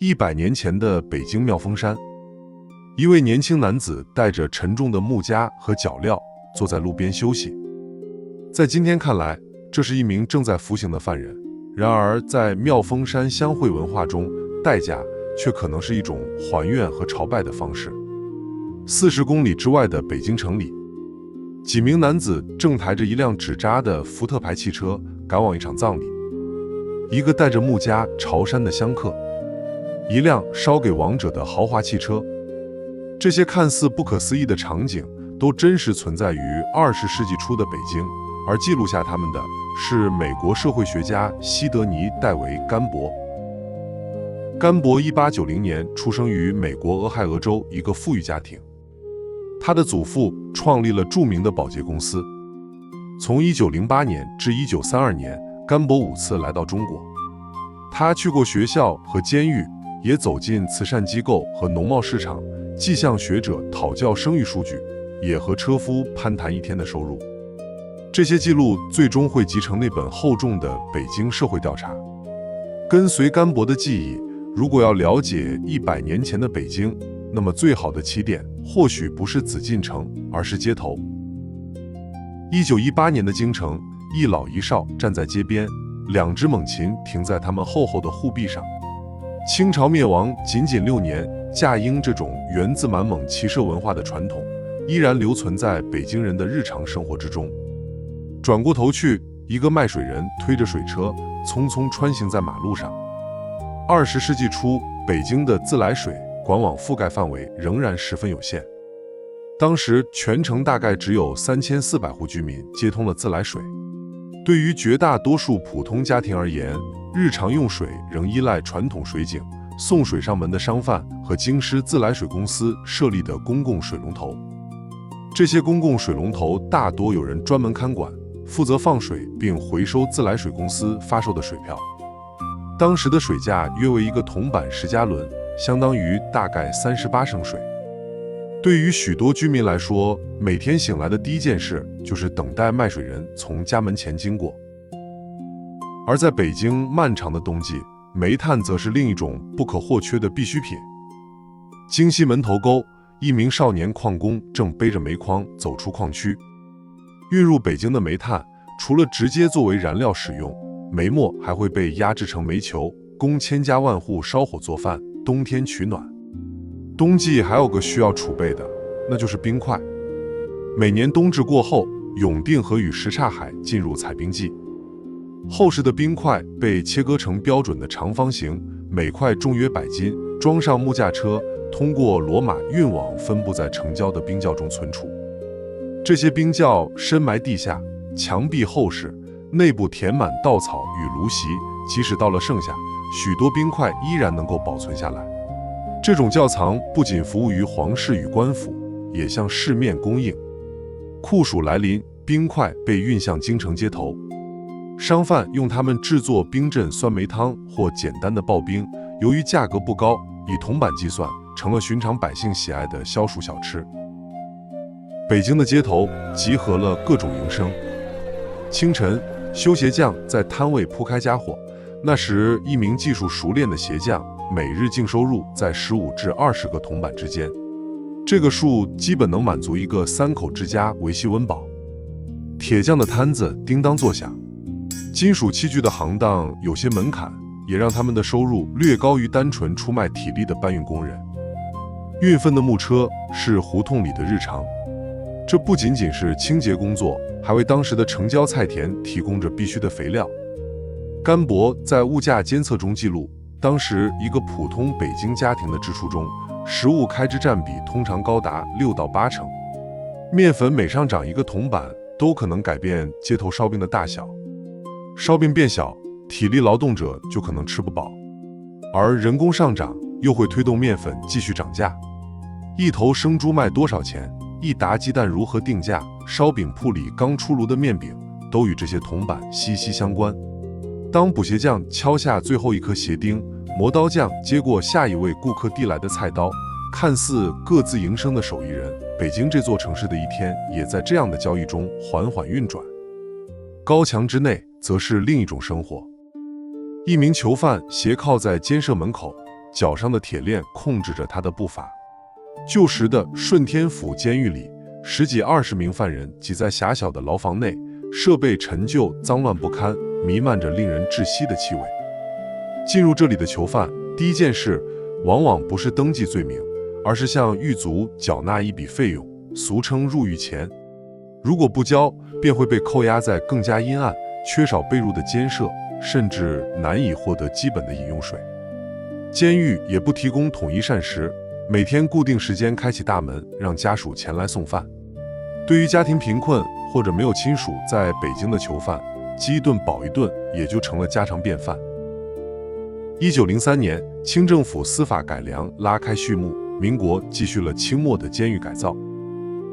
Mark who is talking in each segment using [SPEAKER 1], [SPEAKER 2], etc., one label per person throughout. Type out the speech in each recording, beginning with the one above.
[SPEAKER 1] 100年前的北京妙峰山，一位年轻男子带着沉重的木枷和脚镣坐在路边休息。在今天看来，这是一名正在服刑的犯人。然而，在妙峰山相会文化中，代价却可能是一种还愿和朝拜的方式。40公里之外的北京城里，几名男子正抬着一辆纸扎的福特牌汽车赶往一场葬礼。一个带着木枷朝山的香客，一辆烧给亡者的豪华汽车。这些看似不可思议的场景都真实存在于20世纪初的北京，而记录下他们的是美国社会学家西德尼·戴维·甘博。甘博1890年出生于美国俄亥俄州一个富裕家庭，他的祖父创立了著名的保洁公司。从1908年至1932年，甘博5次来到中国。他去过学校和监狱，也走进慈善机构和农贸市场，既向学者讨教生育数据，也和车夫攀谈一天的收入。这些记录最终会集成那本厚重的《北京社会调查》。跟随甘博的记忆，如果要了解100年前的北京，那么最好的起点或许不是紫禁城，而是街头。1918年的京城，一老一少站在街边，两只猛禽停在他们厚厚的护壁上。清朝灭亡仅6年，驾鹰这种源自满蒙骑射文化的传统，依然留存在北京人的日常生活之中。转过头去，一个卖水人推着水车，匆匆穿行在马路上。20世纪初，北京的自来水管网覆盖范围仍然十分有限。当时全城大概只有3400户居民接通了自来水。对于绝大多数普通家庭而言，日常用水仍依赖传统水井、送水上门的商贩和京师自来水公司设立的公共水龙头。这些公共水龙头大多有人专门看管，负责放水并回收自来水公司发售的水票。当时的水价约为一个铜板10加仑，相当于大概38升水。对于许多居民来说，每天醒来的第一件事就是等待卖水人从家门前经过。而在北京漫长的冬季，煤炭则是另一种不可或缺的必需品。京西门头沟，一名少年矿工正背着煤筐走出矿区。运入北京的煤炭，除了直接作为燃料使用，煤末还会被压制成煤球，供千家万户烧火做饭，冬天取暖。冬季还有个需要储备的，那就是冰块。每年冬至过后，永定河与什刹海进入采冰季。厚实的冰块被切割成标准的长方形，每块重约100斤，装上木架车，通过骡马运往分布在城郊的冰窖中存储。这些冰窖深埋地下，墙壁厚实，内部填满稻草与芦席，即使到了盛夏，许多冰块依然能够保存下来。这种窖藏不仅服务于皇室与官府，也向市面供应。酷暑来临，冰块被运向京城街头，商贩用它们制作冰镇酸梅汤或简单的刨冰，由于价格不高，以铜板计算，成了寻常百姓喜爱的消暑小吃。北京的街头集合了各种营生。清晨，修鞋匠在摊位铺开家伙，那时一名技术熟练的鞋匠每日净收入在15至20个铜板之间，这个数基本能满足一个3口之家维系温饱。铁匠的摊子叮当作响，金属器具的行当有些门槛，也让他们的收入略高于单纯出卖体力的搬运工人。运粪的木车是胡同里的日常，这不仅仅是清洁工作，还为当时的城郊菜田提供着必需的肥料。甘博在物价监测中记录，当时一个普通北京家庭的支出中，食物开支占比通常高达6到8成。面粉每上涨1个铜板，都可能改变街头烧饼的大小。烧饼变小，体力劳动者就可能吃不饱，而人工上涨又会推动面粉继续涨价。一头生猪卖多少钱，一打鸡蛋如何定价，烧饼铺里刚出炉的面饼都与这些铜板息息相关。当补鞋匠敲下最后一颗鞋钉，磨刀匠接过下一位顾客递来的菜刀，看似各自营生的手艺人，北京这座城市的一天也在这样的交易中缓缓运转。高墙之内则是另一种生活。一名囚犯斜靠在监舍门口，脚上的铁链控制着他的步伐。旧时的顺天府监狱里，十几20名犯人挤在狭小的牢房内，设备陈旧，脏乱不堪，弥漫着令人窒息的气味。进入这里的囚犯，第一件事往往不是登记罪名，而是向狱卒缴纳一笔费用，俗称入狱钱。如果不交，便会被扣押在更加阴暗、缺少被褥的监舍，甚至难以获得基本的饮用水。监狱也不提供统一膳食，每天固定时间开启大门，让家属前来送饭。对于家庭贫困或者没有亲属在北京的囚犯，饥一顿饱一顿也就成了家常便饭。1903年，清政府司法改良拉开序幕，民国继续了清末的监狱改造。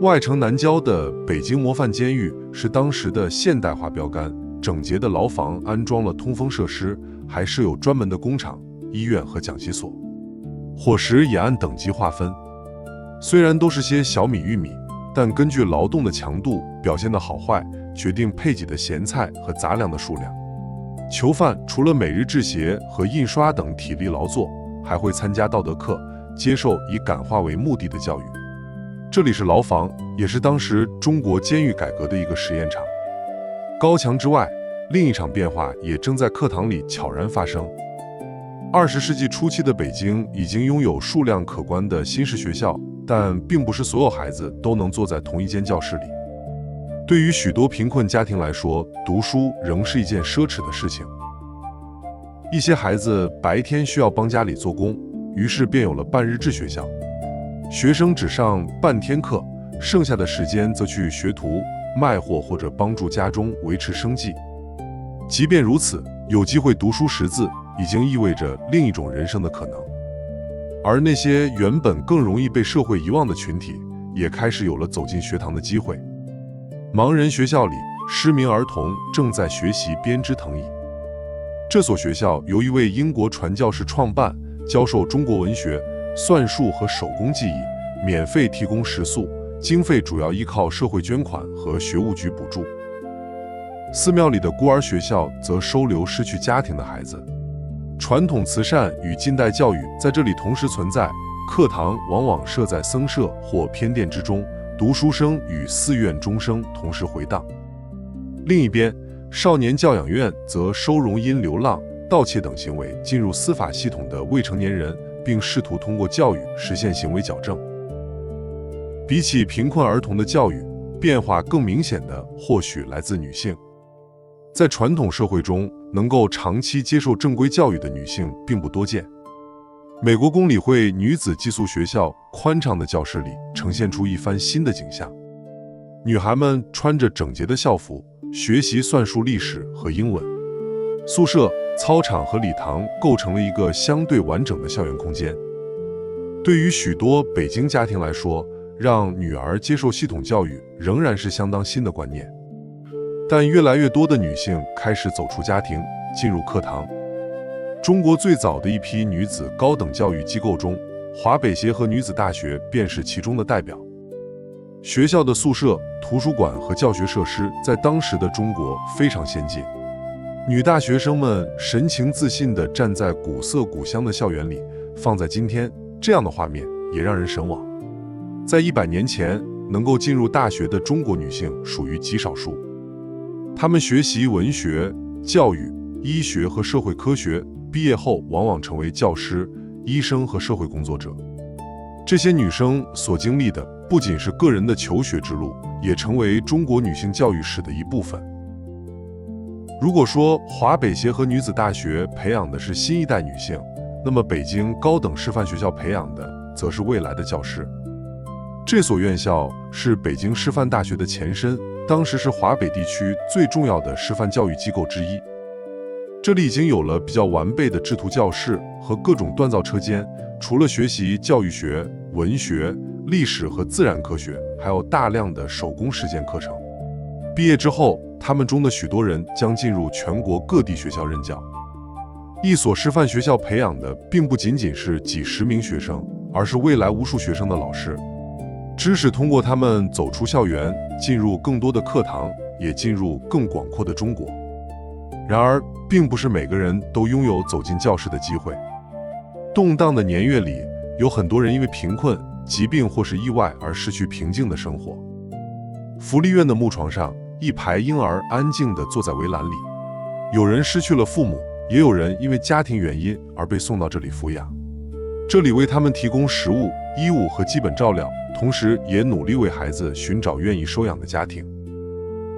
[SPEAKER 1] 外城南郊的北京模范监狱是当时的现代化标杆，整洁的牢房安装了通风设施，还设有专门的工厂、医院和讲习所。伙食也按等级划分，虽然都是些小米、玉米，但根据劳动的强度、表现的好坏，决定配给的咸菜和杂粮的数量。囚犯除了每日制鞋和印刷等体力劳作，还会参加道德课，接受以感化为目的的教育。这里是牢房，也是当时中国监狱改革的一个实验场。高墙之外，另一场变化也正在课堂里悄然发生。20世纪初期的北京已经拥有数量可观的新式学校，但并不是所有孩子都能坐在同一间教室里。对于许多贫困家庭来说，读书仍是一件奢侈的事情。一些孩子白天需要帮家里做工，于是便有了半日制学校。学生只上半天课，剩下的时间则去学徒、卖货或者帮助家中维持生计。即便如此，有机会读书识字，已经意味着另一种人生的可能。而那些原本更容易被社会遗忘的群体，也开始有了走进学堂的机会。盲人学校里，失明儿童正在学习编织藤椅。这所学校由一位英国传教士创办，教授中国文学、算术和手工技艺，免费提供食宿，经费主要依靠社会捐款和学务局补助。寺庙里的孤儿学校则收留失去家庭的孩子。传统慈善与近代教育在这里同时存在，课堂往往设在僧舍或偏殿之中，读书声与寺院钟声同时回荡。另一边，少年教养院则收容因流浪、盗窃等行为进入司法系统的未成年人，并试图通过教育实现行为矫正。比起贫困儿童的教育，变化更明显的或许来自女性。在传统社会中，能够长期接受正规教育的女性并不多见。美国公理会女子寄宿学校宽敞的教室里呈现出一番新的景象。女孩们穿着整洁的校服，学习算术、历史和英文。宿舍、操场和礼堂构成了一个相对完整的校园空间。对于许多北京家庭来说，让女儿接受系统教育仍然是相当新的观念。但越来越多的女性开始走出家庭，进入课堂。中国最早的一批女子高等教育机构中，华北协和女子大学便是其中的代表。学校的宿舍、图书馆和教学设施在当时的中国非常先进。女大学生们神情自信地站在古色古香的校园里，放在今天，这样的画面也让人神往。在100年前，能够进入大学的中国女性属于极少数。她们学习文学、教育、医学和社会科学，毕业后往往成为教师、医生和社会工作者。这些女生所经历的不仅是个人的求学之路，也成为中国女性教育史的一部分。如果说华北协和女子大学培养的是新一代女性，那么北京高等师范学校培养的则是未来的教师。这所院校是北京师范大学的前身，当时是华北地区最重要的师范教育机构之一。这里已经有了比较完备的制图教室和各种锻造车间，除了学习教育学、文学、历史和自然科学，还有大量的手工实践课程。毕业之后，他们中的许多人将进入全国各地学校任教。一所师范学校培养的并不仅仅是几十名学生，而是未来无数学生的老师。知识通过他们走出校园，进入更多的课堂，也进入更广阔的中国。然而，并不是每个人都拥有走进教室的机会。动荡的年月里，有很多人因为贫困、疾病或是意外而失去平静的生活。福利院的木床上，一排婴儿安静地坐在围栏里，有人失去了父母，也有人因为家庭原因而被送到这里抚养。这里为他们提供食物、衣物和基本照料，同时也努力为孩子寻找愿意收养的家庭。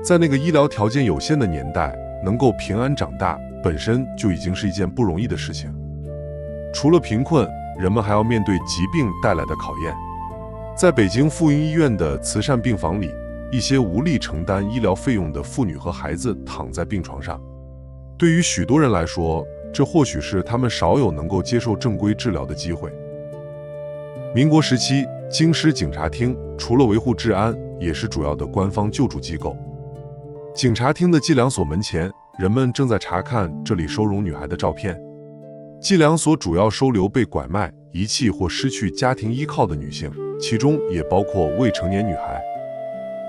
[SPEAKER 1] 在那个医疗条件有限的年代，能够平安长大，本身就已经是一件不容易的事情。除了贫困，人们还要面对疾病带来的考验。在北京妇婴医院的慈善病房里，一些无力承担医疗费用的妇女和孩子躺在病床上。对于许多人来说，这或许是他们少有能够接受正规治疗的机会。民国时期，京师警察厅除了维护治安，也是主要的官方救助机构。警察厅的计量所门前，人们正在查看这里收容女孩的照片。计量所主要收留被拐卖、遗弃或失去家庭依靠的女性，其中也包括未成年女孩。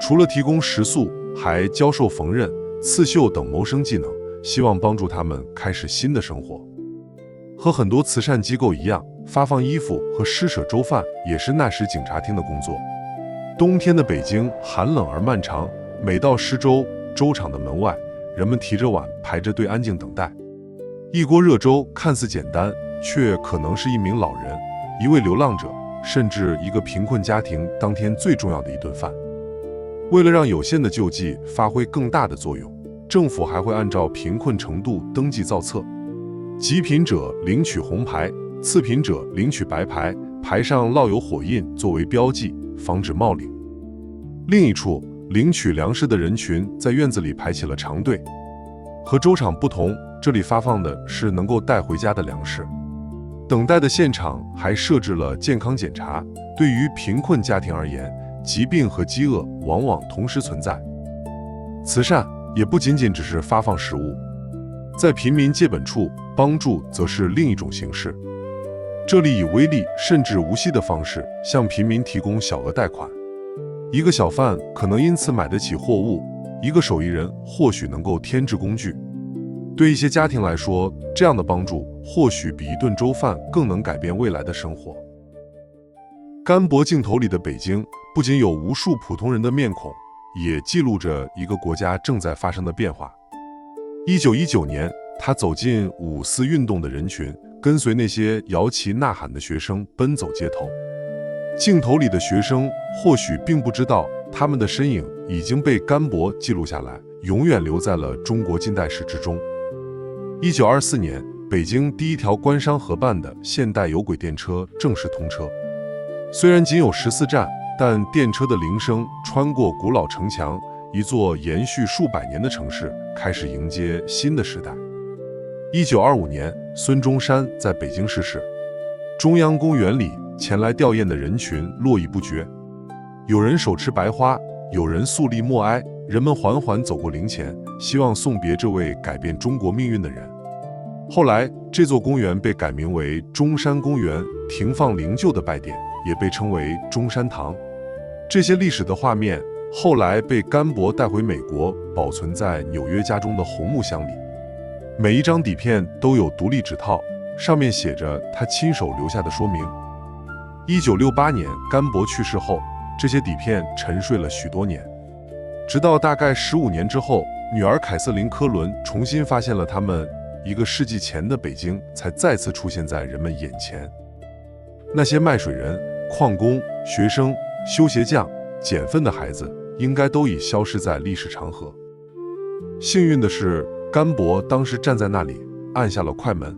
[SPEAKER 1] 除了提供食宿，还教授缝纫、刺绣等谋生技能，希望帮助他们开始新的生活。和很多慈善机构一样，发放衣服和施舍粥饭也是那时警察厅的工作。冬天的北京寒冷而漫长，每到施粥，粥厂的门外，人们提着碗排着队安静等待。一锅热粥看似简单，却可能是一名老人、一位流浪者，甚至一个贫困家庭当天最重要的一顿饭。为了让有限的救济发挥更大的作用，政府还会按照贫困程度登记造册，极贫者领取红牌，次贫者领取白牌，牌上烙有火印作为标记，防止冒领。另一处，领取粮食的人群在院子里排起了长队。和粥厂不同，这里发放的是能够带回家的粮食。等待的现场还设置了健康检查，对于贫困家庭而言，疾病和饥饿往往同时存在。慈善也不仅仅只是发放食物，在贫民借本处帮助则是另一种形式。这里以微利甚至无息的方式向贫民提供小额贷款。一个小贩可能因此买得起货物，一个手艺人或许能够添置工具。对一些家庭来说，这样的帮助或许比一顿粥饭更能改变未来的生活。干薄镜头里的北京，不仅有无数普通人的面孔，也记录着一个国家正在发生的变化。1919年，他走进五四运动的人群，跟随那些摇旗呐喊的学生奔走街头。镜头里的学生或许并不知道，他们的身影已经被干薄记录下来，永远留在了中国近代史之中。1924年，北京第一条官商合办的现代有轨电车正式通车。虽然仅有14站，但电车的铃声穿过古老城墙，一座延续数百年的城市开始迎接新的时代。1925年，孙中山在北京逝世。中央公园里前来吊唁的人群络绎不绝，有人手持白花，有人肃立默哀，人们缓缓走过灵前，希望送别这位改变中国命运的人。后来，这座公园被改名为中山公园，停放灵柩的拜殿也被称为中山堂。这些历史的画面后来被干薄带回美国，保存在纽约家中的红木箱里。每一张底片都有独立纸套，上面写着他亲手留下的说明。1968年，干薄去世后，这些底片沉睡了许多年，直到大概15年之后，女儿凯瑟琳·科伦重新发现了他们1个世纪前的北京，才再次出现在人们眼前。那些卖水人、矿工、学生、修鞋匠、捡粪的孩子，应该都已消失在历史长河。幸运的是，干薄当时站在那里，按下了快门，